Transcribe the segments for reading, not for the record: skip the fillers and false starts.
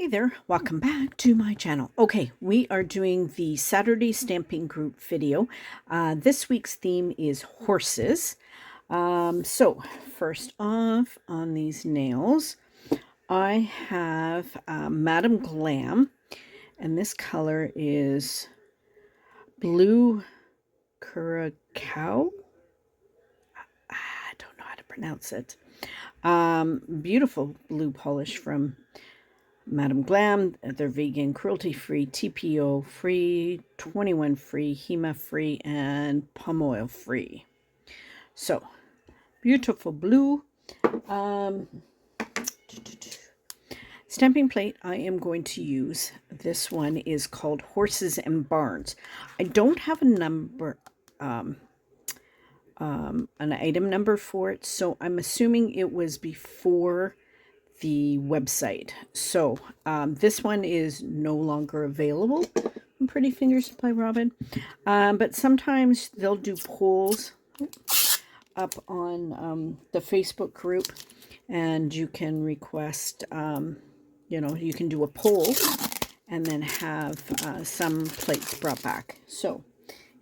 Hey there, welcome back to my channel. Okay, we are doing the Saturday Stamping Group video. This week's theme is horses. So first off, on these nails, I have Madam Glam, and this color is blue Curacao. I don't know how to pronounce it. Beautiful blue polish from Madam Glam. They're vegan, cruelty-free, TPO free, 21 free, HEMA free, and palm oil free. So, beautiful blue. Stamping plate I am going to use. This one is called Horses and Barns. I don't have a number, an item number for it, so I'm assuming it was before the website. So this one is no longer available from Pretty Fingers by Robin, but sometimes they'll do polls up on the Facebook group, and you can request you can do a poll and then have some plates brought back. So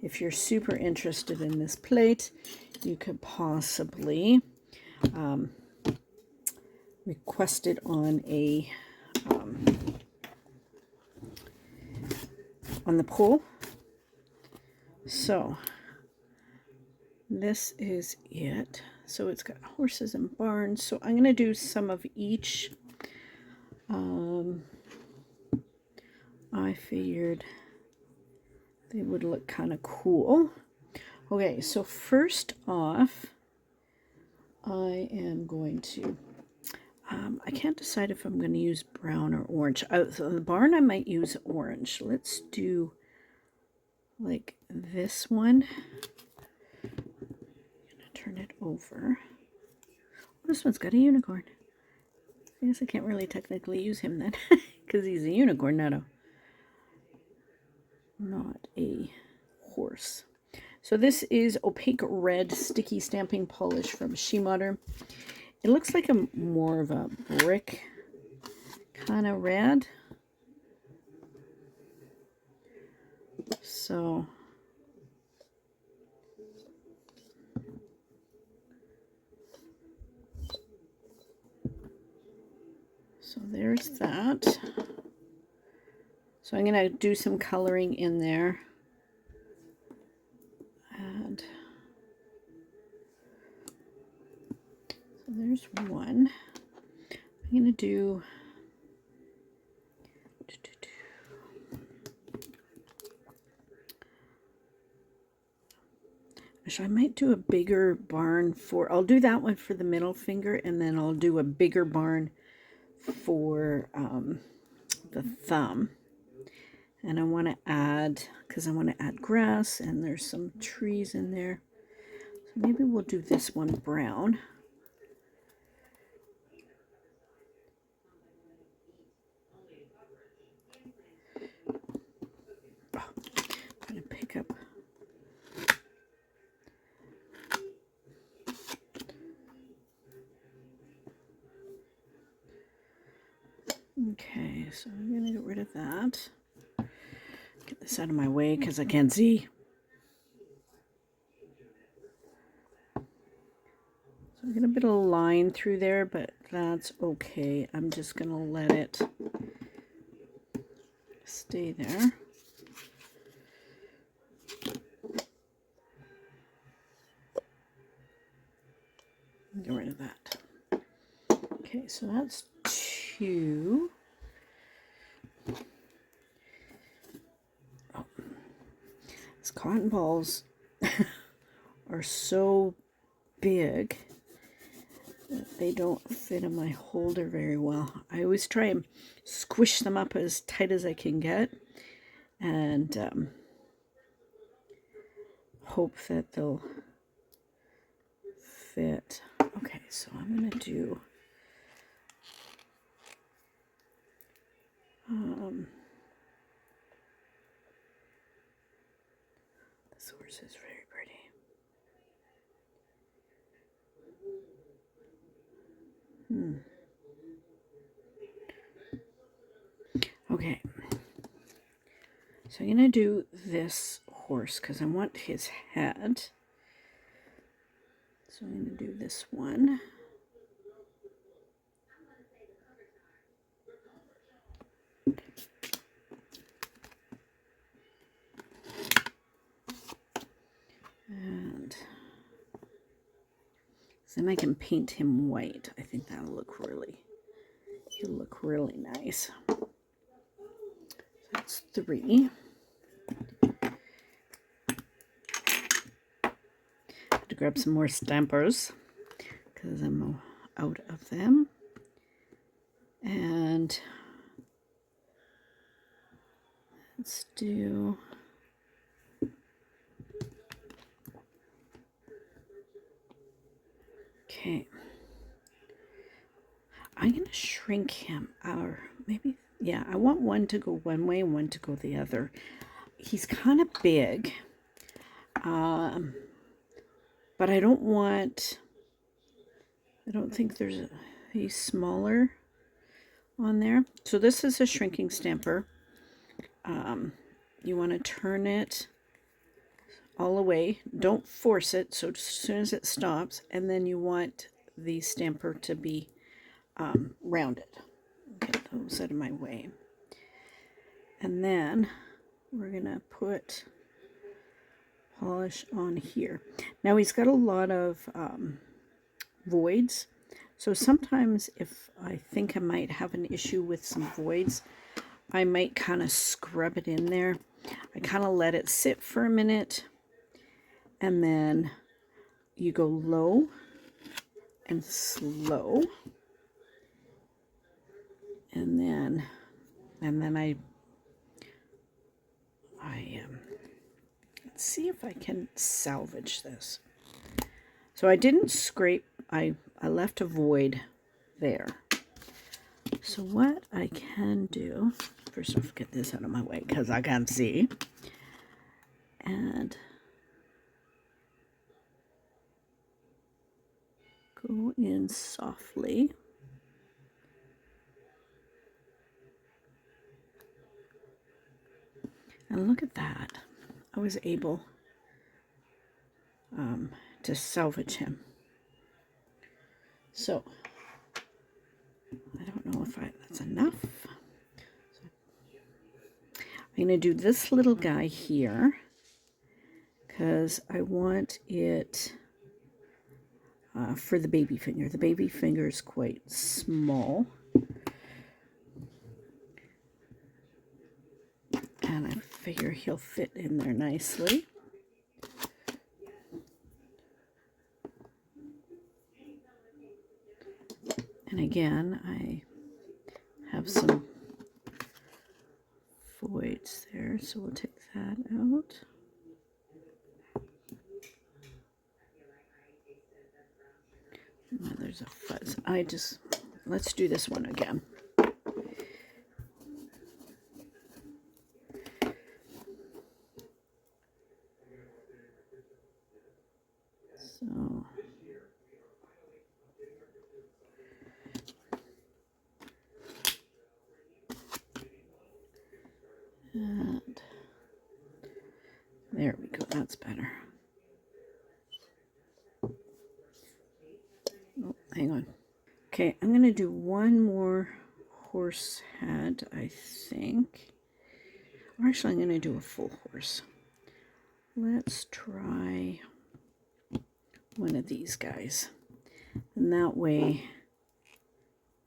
if you're super interested in this plate, you could possibly request it on a on the poll. So this is it. So it's got horses and barns. So I'm going to do some of each. I figured they would look kind of cool. Okay, so first off, I am going to I can't decide if I'm going to use brown or orange. So the barn, I might use orange. Let's do like this one. I'm going to turn it over. Oh, this one's got a unicorn. I guess I can't really technically use him then, because he's a unicorn, not a horse. So this is opaque red sticky stamping polish from Shimodder. It looks like a more of a brick kind of red. So there's that. So I'm going to do some coloring in there. And so there's one. I'm going to do I might do a bigger barn for, I'll do that one for the middle finger, and then I'll do a bigger barn for the thumb. And I want to add, because I want to add grass, and there's some trees in there. So maybe we'll do this one brown. Oh, I'm going to pick up. Okay, so I'm going to get rid of that. Get this out of my way because I can't see. So I get a bit of a line through there, but that's okay. I'm just going to let it stay there. Get rid of that. Okay, so that's two. Oh. These cotton balls are so big that they don't fit in my holder very well. I always try and squish them up as tight as I can get, and hope that they'll fit. Okay, so I'm going to do this horse is very pretty. Okay. So I'm going to do this horse because I want his head. So I'm going to do this one. And then I can paint him white. I think that'll look he'll look really nice. So that's 3. I have to grab some more stampers because I'm out of them. And let's do okay. I'm going to shrink him, or maybe, yeah, I want one to go one way and one to go the other. He's kind of big, but I don't think he's smaller on there. So this is a shrinking stamper. You want to turn it all the way. Don't force it, so as soon as it stops, and then you want the stamper to be rounded. Get those out of my way. And then we're going to put polish on here. Now he's got a lot of voids. So sometimes if I think I might have an issue with some voids, I might kind of scrub it in there. I kind of let it sit for a minute. And then you go low and slow. And then let's see if I can salvage this. So I didn't scrape, I left a void there. So what I can do, first off, get this out of my way because I can't see. And go in softly. And look at that. I was able to salvage him. So, I don't know if that's enough. So, I'm going to do this little guy here because I want it for the baby finger. The baby finger is quite small. And I figure he'll fit in there nicely. And again, I have some voids there, so we'll take that out. Oh, there's a fuzz. Let's do this one again. So, and there we go, that's better. Oh, hang on. Okay, I'm going to do one more horse head, I think. Or actually, I'm going to do a full horse. Let's try one of these guys. And that way,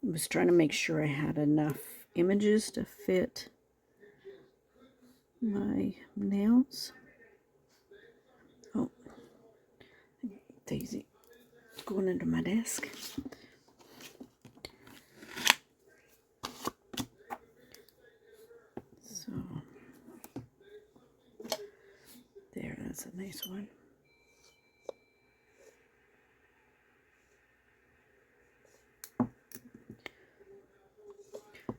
I was trying to make sure I had enough images to fit my nails. Oh, Daisy, it's going into my desk. So, there, that's a nice one.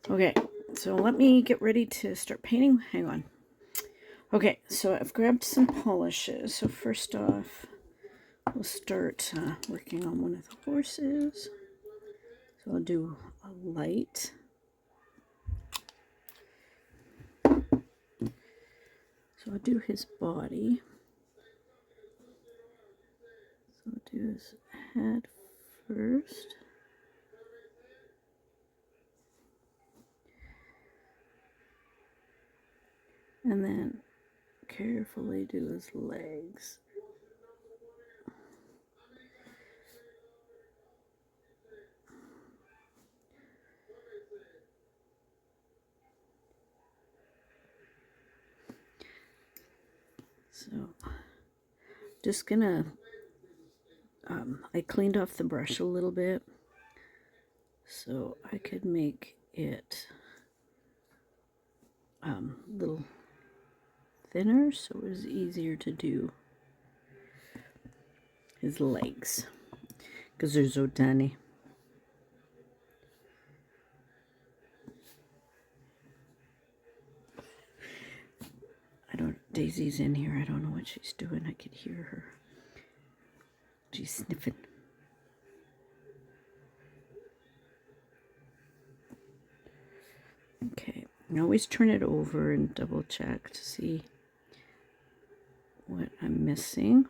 Okay, so let me get ready to start painting. Hang on. Okay, so I've grabbed some polishes. So first off, we'll start working on one of the horses. So I'll do a light. So I'll do his body. So I'll do his head first. And then carefully do his legs. So just gonna, I cleaned off the brush a little bit so I could make it a little thinner so it was easier to do his legs because they're so tiny. Daisy's in here. I don't know what she's doing. I could hear her. She's sniffing. Okay, I always turn it over and double check to see what I'm missing.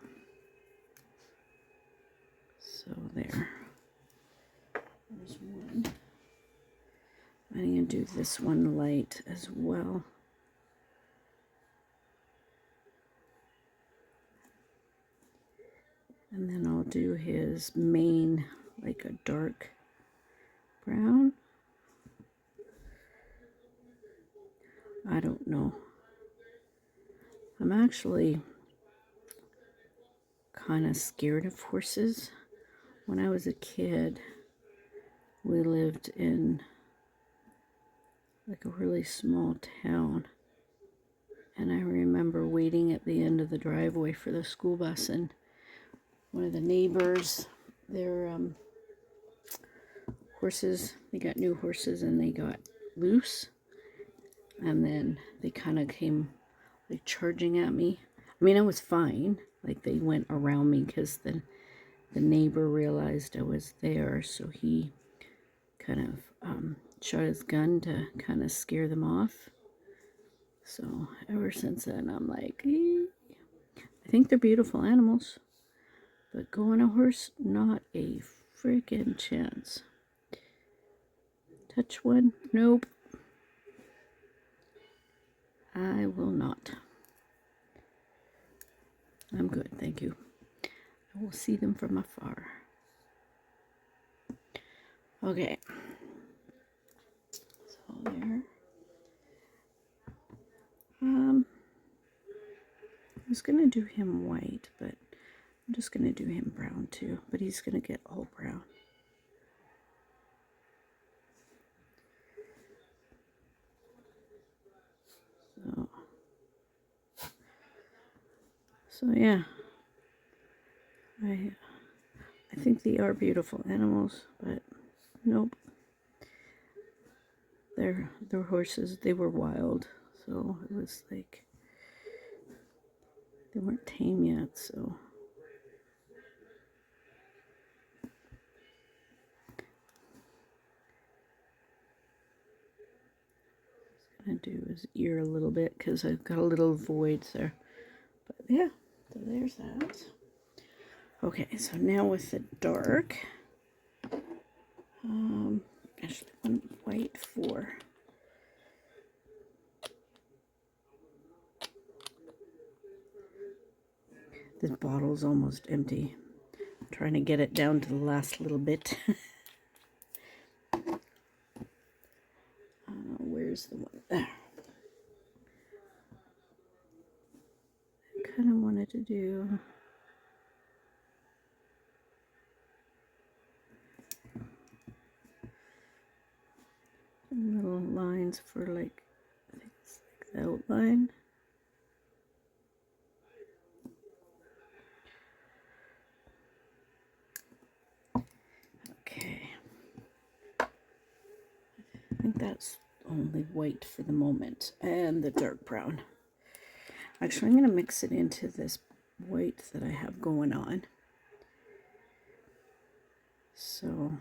So there's one. I'm going to do this one light as well. And then I'll do his mane like a dark brown. I don't know. I'm actually kind of scared of horses. When I was a kid, we lived in like a really small town. And I remember waiting at the end of the driveway for the school bus, and one of the neighbors, their horses, they got new horses and they got loose. And then they kind of came like charging at me. I mean, I was fine. Like they went around me because the neighbor realized I was there. So he kind of shot his gun to kind of scare them off. So ever since then, I'm like, I think they're beautiful animals. But go on a horse, not a freaking chance. Touch one? Nope. I will not. I'm good, thank you. I will see them from afar. Okay. So there. I was going to do him white, but I'm just going to do him brown too. But he's going to get all brown. So yeah. I think they are beautiful animals, but nope. They're horses. They were wild, so it was like they weren't tame yet. So I'm gonna do his ear a little bit because I've got a little void there. But yeah, so there's that. Okay, so now with the dark, actually one white for. This bottle's almost empty. I'm trying to get it down to the last little bit. Where's the one? There. I kind of wanted to do little lines for like, I think it's like the outline. Okay. I think that's only white for the moment, and the dark brown. Actually, I'm going to mix it into this white that I have going on. So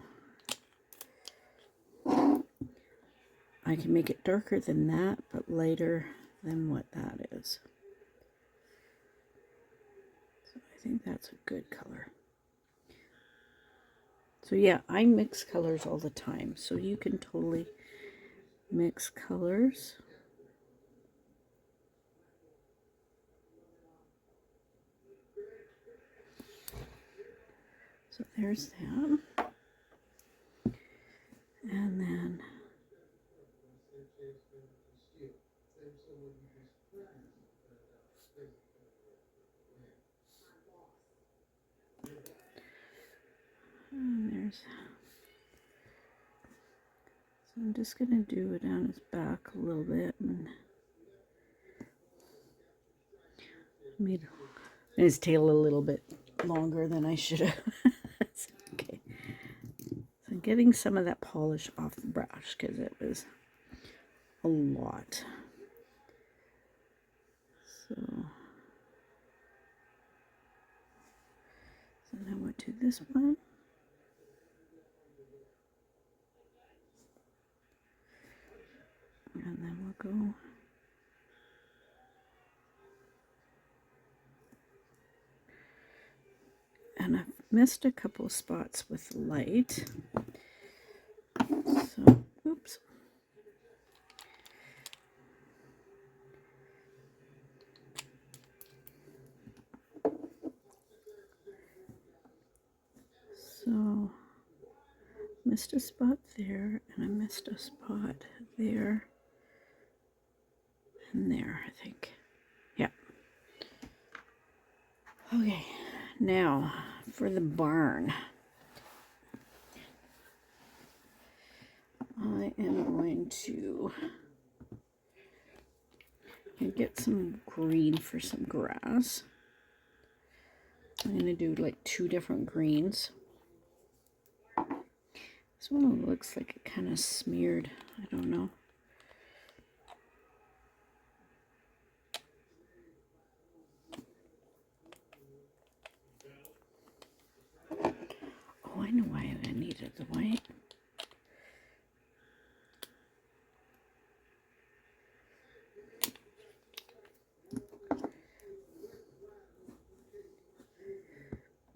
I can make it darker than that, but lighter than what that is. think that's a good color. So yeah, I mix colors all the time, so you can totally mix colors. So there's that. And then there's, so I'm just going to do it down his back a little bit and made his tail a little bit longer than I should have. Okay. So I'm getting some of that polish off the brush because it was a lot. So now we'll do this one. And then we'll go and I've missed a couple of spots with light. So, oops. So, missed a spot there, and I missed a spot there, and there, I think. Yeah. Okay, now for the barn. I am going to get some green for some grass. I'm going to do like 2 different greens. This one looks like it kind of smeared. I don't know. Oh, I know why I needed the white.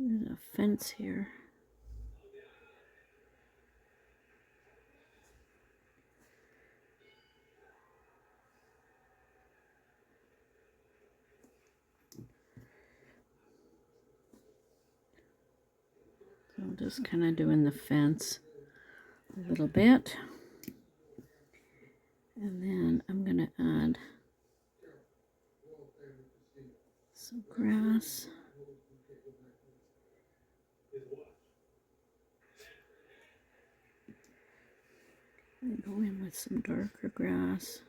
There's a fence here. So I'm just kind of doing the fence a little bit. And then I'm going to add some grass. And go in with some darker grass.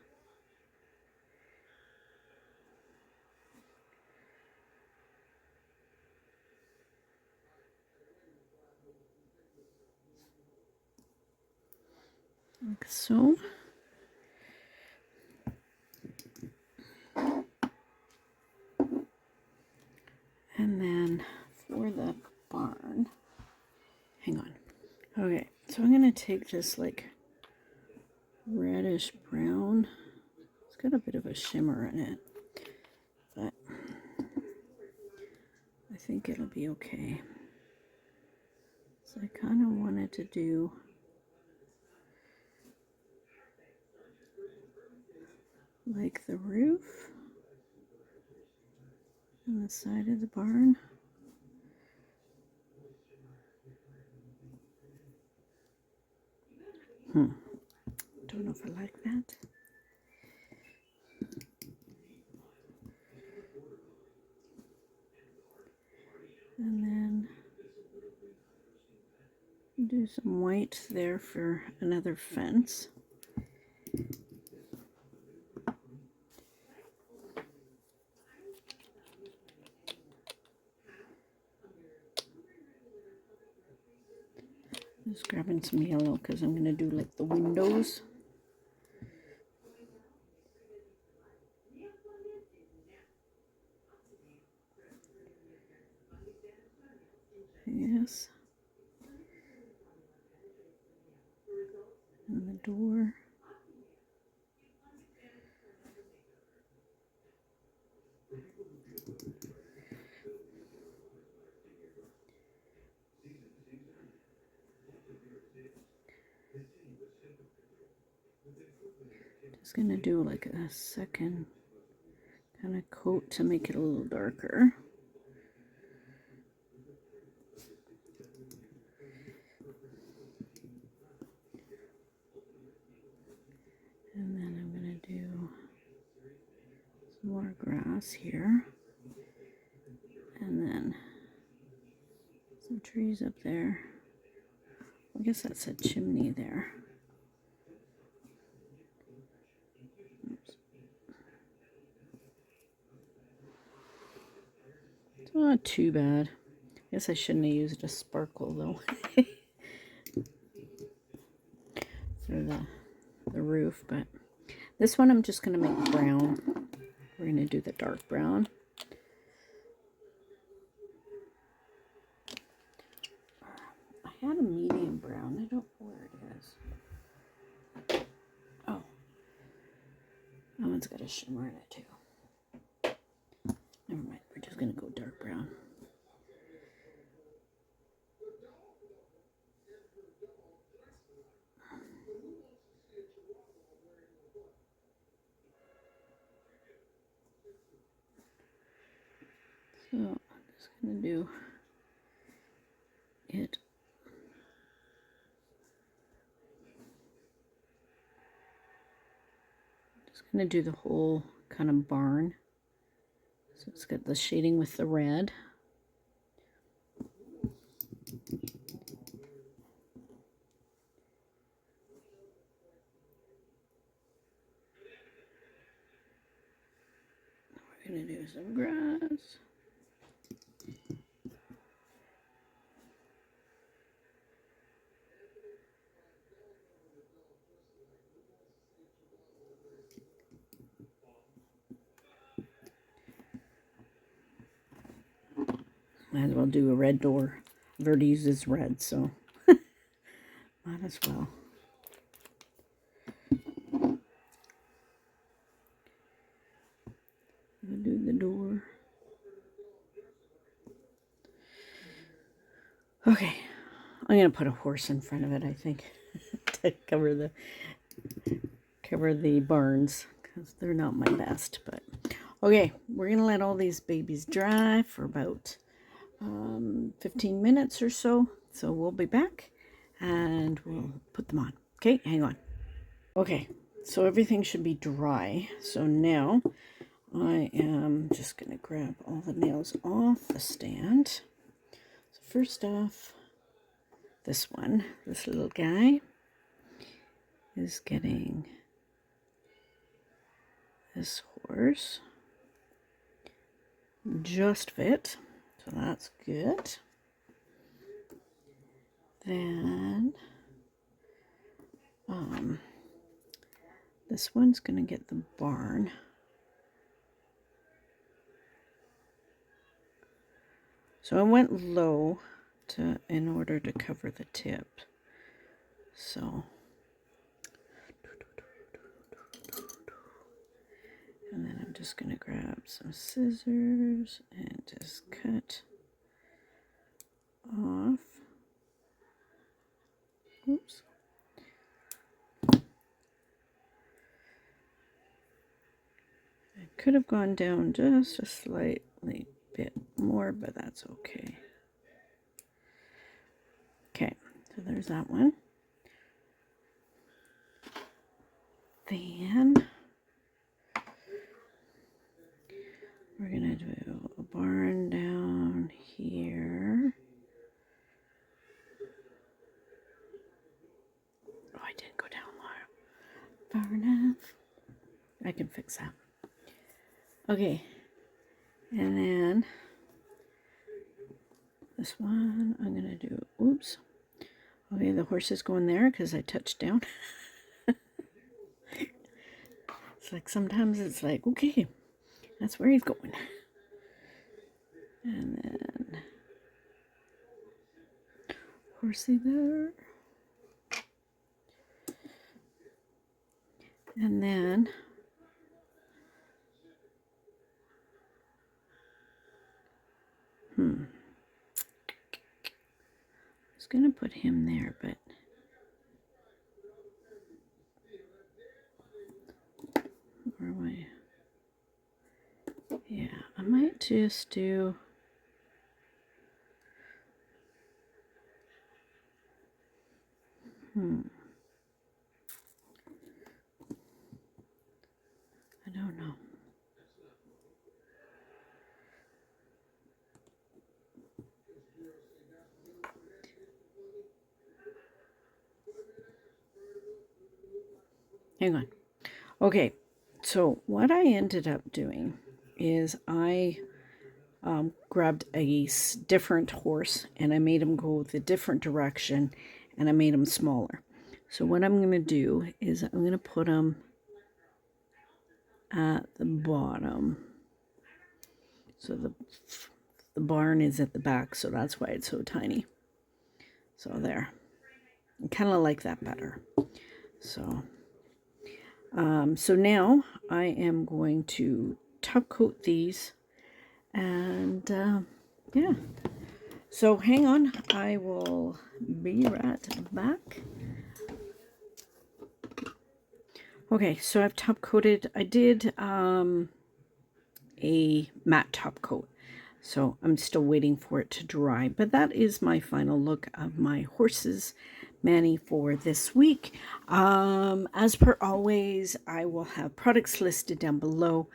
Like so. And then for the barn, hang on. Okay, so I'm going to take this like reddish brown. It's got a bit of a shimmer in it, but I think it'll be okay. So I kind of wanted to do like the roof and the side of the barn. Don't know if I like that. And then do some white there for another fence. Just grabbing some yellow because I'm going to do like the windows. Yes. And the door. Just gonna do like a second kind of coat to make it a little darker. And then I'm gonna do some more grass here. And then some trees up there. I guess that's a chimney there. Oops. It's not too bad. I guess I shouldn't have used a sparkle though for the roof, but this one I'm just going to make brown. We're going to do the dark brown. I had a medium brown. I don't know where it is. Oh, that one's got a shimmer in it too. Never mind. We're just going to go dark brown. So I'm just going to do it. Just going to do the whole kind of barn. So it's got the shading with the red. We're going to do some grass. Might as well do a red door. I've already used this red, so might as well. I'll do the door. Okay, I'm gonna put a horse in front of it, I think, to cover the barns, because they're not my best. But okay, we're gonna let all these babies dry for about 15 minutes or so. So we'll be back and we'll put them on. Okay, hang on. Okay, so everything should be dry. So now I am just gonna grab all the nails off the stand. So first off, this little guy is getting this horse just fit, so that's good. Then this one's gonna get the barn. So I went low in order to cover the tip. So and then I'm just gonna grab some scissors and just cut off. Oops. I could have gone down just a slightly bit more, but that's okay. Okay, so there's that one. Then we're gonna do a barn down here. Oh, I didn't go down low far enough. I can fix that. Okay, and then this one I'm gonna do, oops. Okay, the horse is going there because I touched down. It's like sometimes it's like, okay, that's where he's going. And then horsey there. And then I was gonna put him there, but just do I don't know. Hang on. Okay, so what I ended up doing is I grabbed a different horse and I made him go the different direction and I made him smaller. So what I'm going to do is I'm going to put him at the bottom. So the barn is at the back, so that's why it's so tiny. So there. I kind of like that better. So so now I am going to top coat these and yeah. So hang on, I will be right back. Okay, so I've top coated. I did a matte top coat. So I'm still waiting for it to dry, but that is my final look of my horses mani for this week. As per always, I will have products listed down below.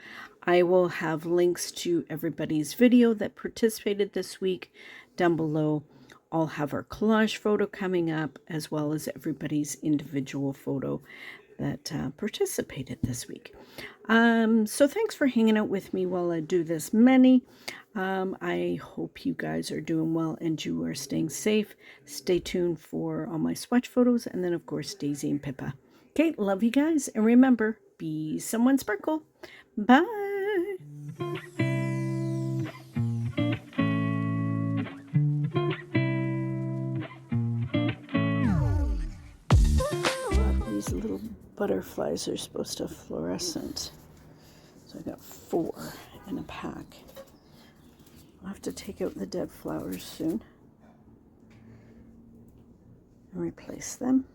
I will have links to everybody's video that participated this week down below. I'll have our collage photo coming up, as well as everybody's individual photo that participated this week. So thanks for hanging out with me while I do this mani. I hope you guys are doing well and you are staying safe. Stay tuned for all my swatch photos, and then of course Daisy and Pippa. Okay, love you guys, and remember, be someone sparkle. Bye. These little butterflies are supposed to fluorescent. So I got 4 in a pack. I'll have to take out the dead flowers soon and replace them.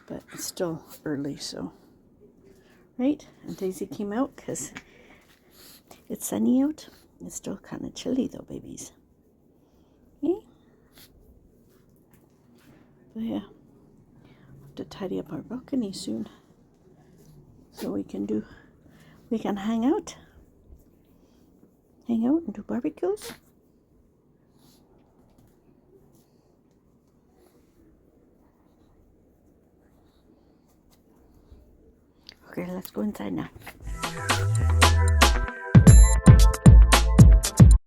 But it's still early, so. Right? And Daisy came out because it's sunny out. It's still kind of chilly though, babies. Yeah. But yeah. I'll have to tidy up our balcony soon. So we can hang out. Hang out and do barbecues. Okay, let's go inside now.